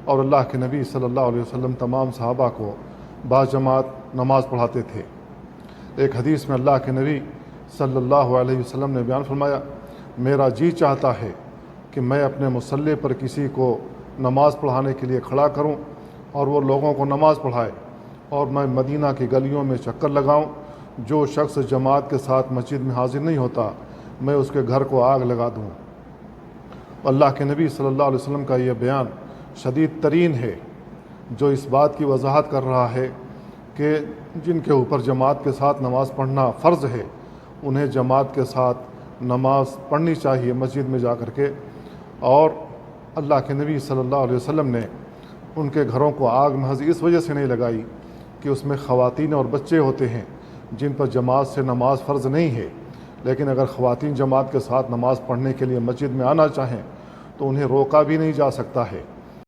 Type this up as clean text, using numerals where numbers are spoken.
और अल्लाह के नबी सल्लल्लाहु अलैहि वसल्लम तमाम सहाबा को बाजमात नमाज़ पढ़ाते थे। एक हदीस में अल्लाह के नबी सल्लल्लाहु अलैहि वसल्लम ने बयान फरमाया, मेरा जी चाहता है कि मैं अपने मुसल्ले पर किसी को नमाज़ पढ़ाने के लिए खड़ा करूं और वो लोगों को नमाज़ पढ़ाए, और मैं मदीना की गलियों में चक्कर लगाऊं। जो शख्स जमात के साथ मस्जिद में हाजिर नहीं होता, मैं उसके घर को आग लगा दूं। अल्लाह के नबी सल्लल्लाहु अलैहि वसल्लम का यह बयान शदीद तरीन है, जो इस बात की वजाहत कर रहा है कि जिनके ऊपर जमात के साथ नमाज़ पढ़ना फ़र्ज़ है, उन्हें जमात के साथ नमाज़ पढ़नी चाहिए मस्जिद में जा कर के। और अल्लाह के नबी सल्लल्लाहु अलैहि वसल्लम ने उनके घरों को आग महज इस वजह से नहीं लगाई कि उसमें ख़वातीन और बच्चे होते हैं जिन पर जमात से नमाज फ़र्ज़ नहीं है, लेकिन अगर ख़वातीन जमात के साथ नमाज़ पढ़ने के लिए मस्जिद में आना चाहें तो उन्हें रोका भी नहीं जा सकता है।